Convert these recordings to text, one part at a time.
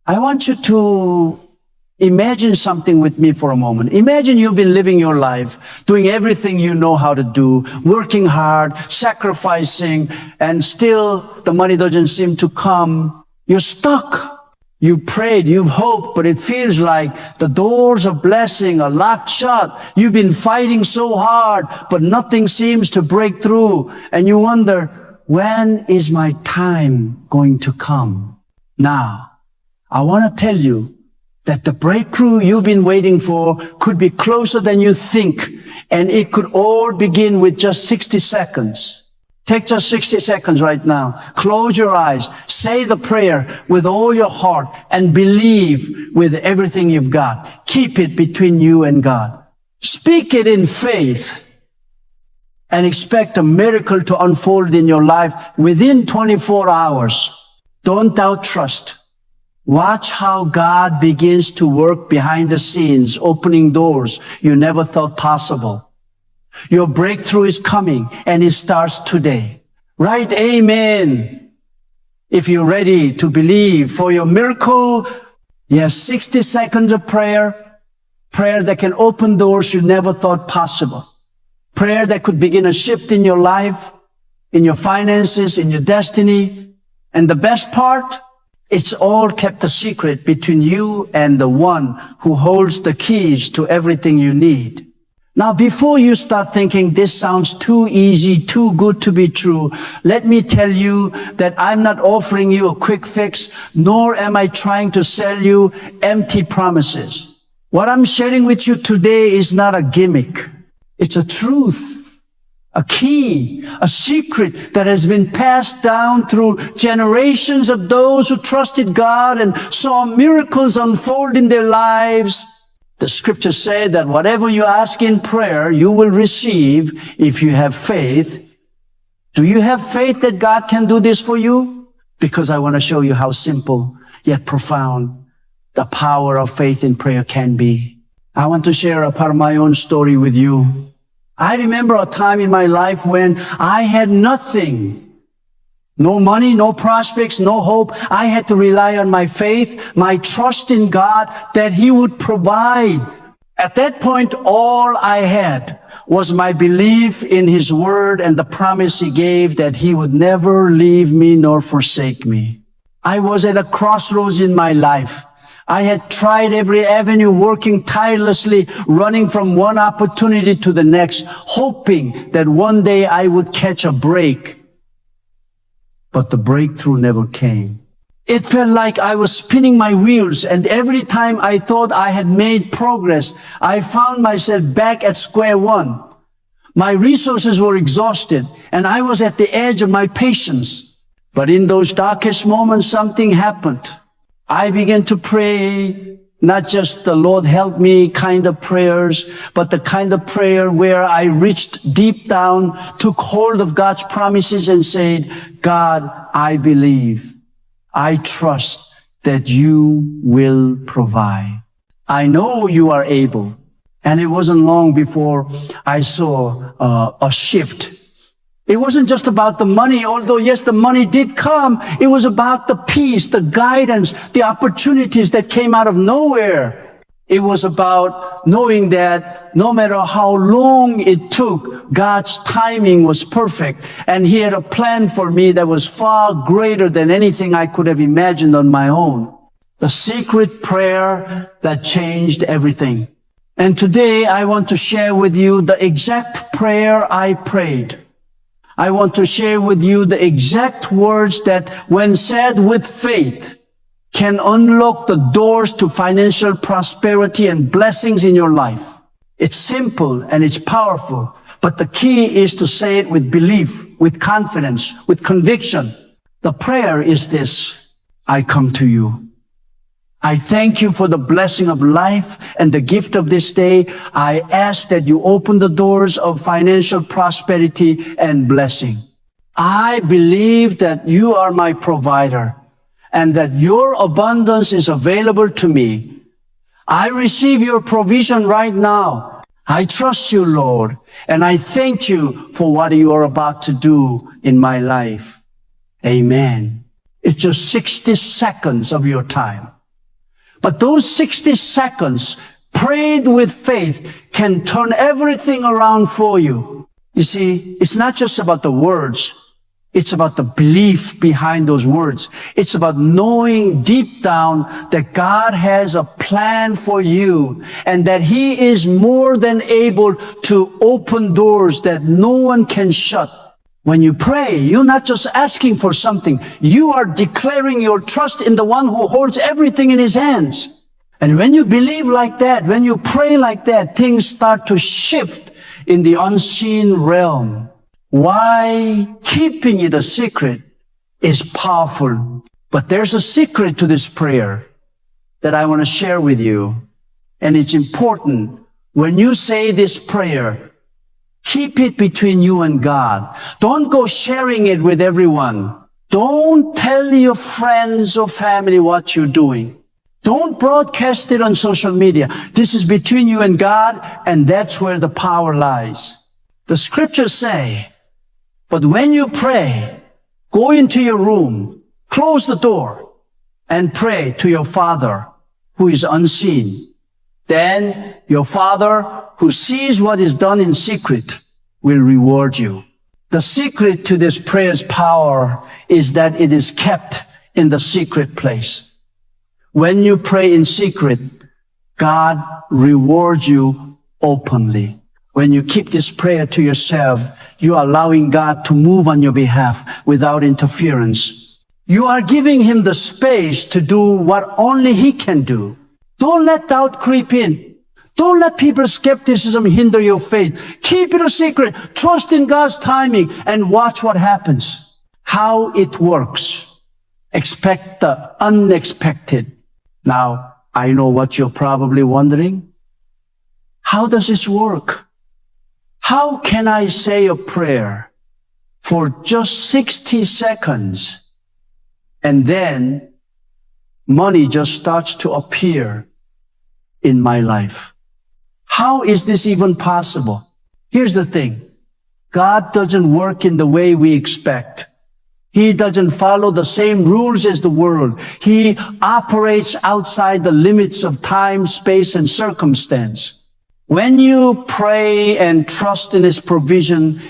I want you to imagine something with me for a moment. Imagine you've been living your life, doing everything you know how to do, working hard, sacrificing, and still the money doesn't seem to come. You're stuck. You prayed, you've hoped, but it feels like the doors of blessing are locked shut. You've been fighting so hard, but nothing seems to break through. And you wonder, when is my time going to come? Now, I want to tell you that the breakthrough you've been waiting for could be closer than you think. And it could all begin with just 60 seconds. Take just 60 seconds right now. Close your eyes. Say the prayer with all your heart and believe with everything you've got. Keep it between you and God. Speak it in faith and expect a miracle to unfold in your life within 24 hours. Don't doubt, trust. Watch how God begins to work behind the scenes, opening doors you never thought possible. Your breakthrough is coming, and it starts today. Write amen if you're ready to believe for your miracle. Yes, 60 seconds of prayer that can open doors you never thought possible. Prayer that could begin a shift in your life, in your finances, in your destiny. And the best part, it's all kept a secret between you and the one who holds the keys to everything you need. Now, before you start thinking this sounds too easy, too good to be true, let me tell you that I'm not offering you a quick fix, nor am I trying to sell you empty promises. What I'm sharing with you today is not a gimmick. It's a truth, a key, a secret that has been passed down through generations of those who trusted God and saw miracles unfold in their lives. The scriptures say that whatever you ask in prayer, you will receive if you have faith. Do you have faith that God can do this for you? Because I want to show you how simple yet profound the power of faith in prayer can be. I want to share a part of my own story with you. I remember a time in my life when I had nothing. No money, no prospects, no hope. I had to rely on my faith, my trust in God that He would provide. At that point, all I had was my belief in His word and the promise He gave that He would never leave me nor forsake me. I was at a crossroads in my life. I had tried every avenue, working tirelessly, running from one opportunity to the next, hoping that one day I would catch a break. But the breakthrough never came. It felt like I was spinning my wheels, and every time I thought I had made progress, I found myself back at square one. My resources were exhausted, and I was at the edge of my patience. But in those darkest moments, something happened. I began to pray, not just the Lord help me kind of prayers, but the kind of prayer where I reached deep down, took hold of God's promises and said, God, I believe, I trust that you will provide. I know you are able. And it wasn't long before I saw a shift. It wasn't just about the money, although yes, the money did come. It was about the peace, the guidance, the opportunities that came out of nowhere. It was about knowing that no matter how long it took, God's timing was perfect. And He had a plan for me that was far greater than anything I could have imagined on my own. The secret prayer that changed everything. And today I want to share with you the exact prayer I prayed. I want to share with you the exact words that, when said with faith, can unlock the doors to financial prosperity and blessings in your life. It's simple and it's powerful, but the key is to say it with belief, with confidence, with conviction. The prayer is this: I come to you. I thank you for the blessing of life and the gift of this day. I ask that you open the doors of financial prosperity and blessing. I believe that you are my provider and that your abundance is available to me. I receive your provision right now. I trust you, Lord, and I thank you for what you are about to do in my life. Amen. It's just 60 seconds of your time. But those 60 seconds prayed with faith can turn everything around for you. You see, it's not just about the words. It's about the belief behind those words. It's about knowing deep down that God has a plan for you and that He is more than able to open doors that no one can shut. When you pray, you're not just asking for something. You are declaring your trust in the one who holds everything in His hands. And when you believe like that, when you pray like that, things start to shift in the unseen realm. Why keeping it a secret is powerful. But there's a secret to this prayer that I want to share with you. And it's important. When you say this prayer, keep it between you and God. Don't go sharing it with everyone. Don't tell your friends or family what you're doing. Don't broadcast it on social media. This is between you and God, and that's where the power lies. The scriptures say, but when you pray, go into your room, close the door, and pray to your Father who is unseen. Then your Father who sees what is done in secret will reward you. The secret to this prayer's power is that it is kept in the secret place. When you pray in secret, God rewards you openly. When you keep this prayer to yourself, you are allowing God to move on your behalf without interference. You are giving Him the space to do what only He can do. Don't let doubt creep in. Don't let people's skepticism hinder your faith. Keep it a secret. Trust in God's timing and watch what happens. How it works. Expect the unexpected. Now, I know what you're probably wondering. How does this work? How can I say a prayer for just 60 seconds and then money just starts to appear in my life? How is this even possible? Here's the thing. God doesn't work in the way we expect. He doesn't follow the same rules as the world. He operates outside the limits of time, space, and circumstance. When you pray and trust in His provision,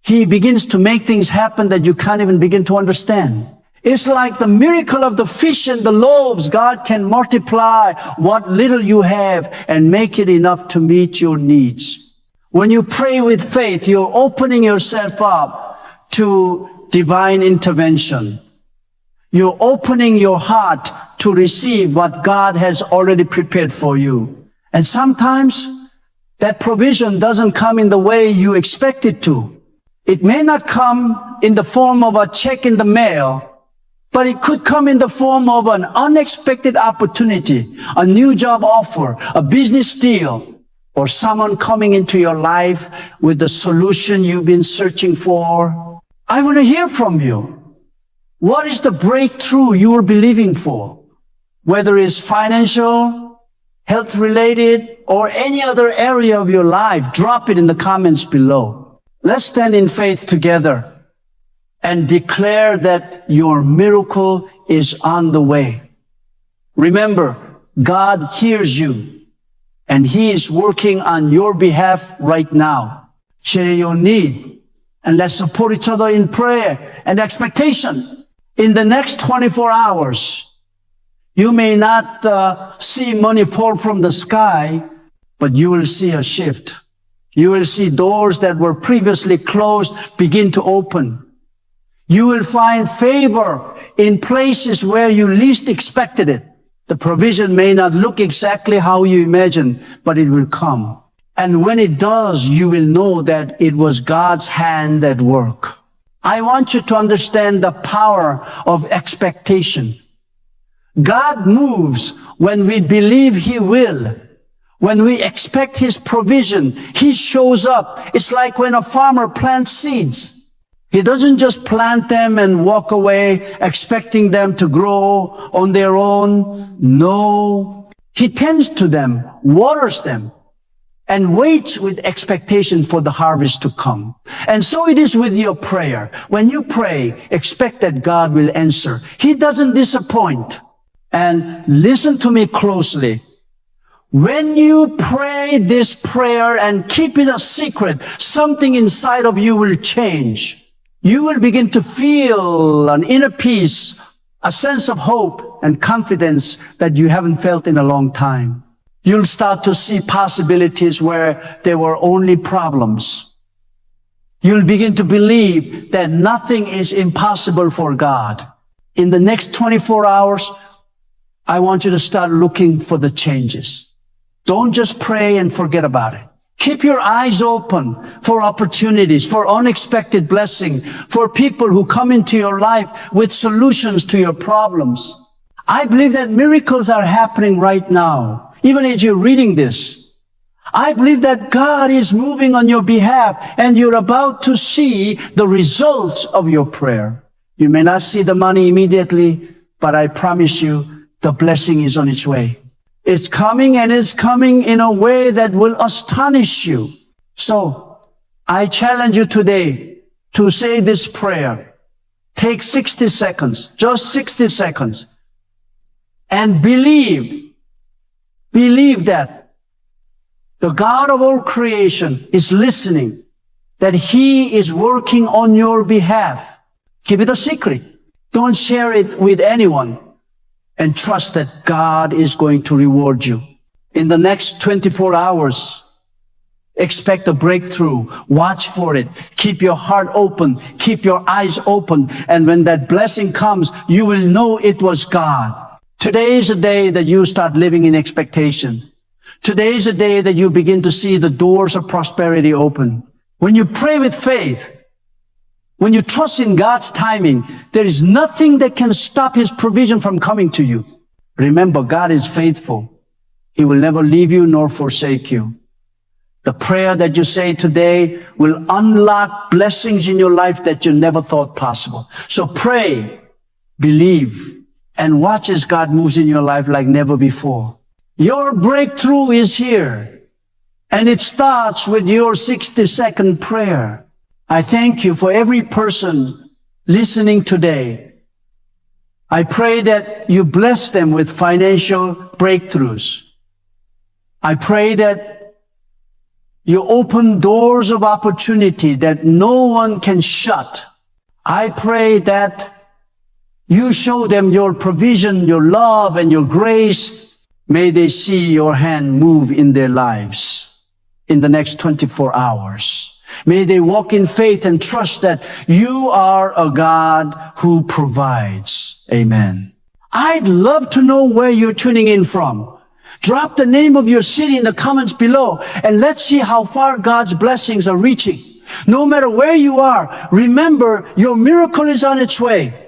He begins to make things happen that you can't even begin to understand. It's like the miracle of the fish and the loaves. God can multiply what little you have and make it enough to meet your needs. When you pray with faith, you're opening yourself up to divine intervention. You're opening your heart to receive what God has already prepared for you. And sometimes that provision doesn't come in the way you expect it to. It may not come in the form of a check in the mail, but it could come in the form of an unexpected opportunity, a new job offer, a business deal, or someone coming into your life with the solution you've been searching for. I want to hear from you. What is the breakthrough you are believing for? Whether it's financial, health-related, or any other area of your life, drop it in the comments below. Let's stand in faith together and declare that your miracle is on the way. Remember, God hears you, and He is working on your behalf right now. Share your need, and let's support each other in prayer and expectation. In the next 24 hours, you may not see money fall from the sky, but you will see a shift. You will see doors that were previously closed begin to open. You will find favor in places where you least expected it. The provision may not look exactly how you imagined, but it will come. And when it does, you will know that it was God's hand at work. I want you to understand the power of expectation. God moves when we believe He will. When we expect His provision, He shows up. It's like when a farmer plants seeds. He doesn't just plant them and walk away expecting them to grow on their own. No. He tends to them, waters them, and waits with expectation for the harvest to come. And so it is with your prayer. When you pray, expect that God will answer. He doesn't disappoint. And listen to me closely. When you pray this prayer and keep it a secret, something inside of you will change. You will begin to feel an inner peace, a sense of hope and confidence that you haven't felt in a long time. You'll start to see possibilities where there were only problems. You'll begin to believe that nothing is impossible for God. In the next 24 hours, I want you to start looking for the changes. Don't just pray and forget about it. Keep your eyes open for opportunities, for unexpected blessing, for people who come into your life with solutions to your problems. I believe that miracles are happening right now, even as you're reading this. I believe that God is moving on your behalf and you're about to see the results of your prayer. You may not see the money immediately, but I promise you the blessing is on its way. It's coming, and it's coming in a way that will astonish you. So I challenge you today to say this prayer. Take 60 seconds, just 60 seconds, and believe that the God of all creation is listening, that He is working on your behalf. Keep it a secret. Don't share it with anyone. And trust that God is going to reward you. In the next 24 hours, expect a breakthrough. Watch for it. Keep your heart open. Keep your eyes open. And when that blessing comes, you will know it was God. Today is a day that you start living in expectation. Today is a day that you begin to see the doors of prosperity open. When you pray with faith, when you trust in God's timing, there is nothing that can stop His provision from coming to you. Remember, God is faithful. He will never leave you nor forsake you. The prayer that you say today will unlock blessings in your life that you never thought possible. So pray, believe, and watch as God moves in your life like never before. Your breakthrough is here, and it starts with your 60-second prayer. I thank you for every person listening today. I pray that you bless them with financial breakthroughs. I pray that you open doors of opportunity that no one can shut. I pray that you show them your provision, your love, and your grace. May they see your hand move in their lives in the next 24 hours. May they walk in faith and trust that you are a God who provides. Amen. I'd love to know where you're tuning in from. Drop the name of your city in the comments below, and let's see how far God's blessings are reaching. No matter where you are, remember your miracle is on its way.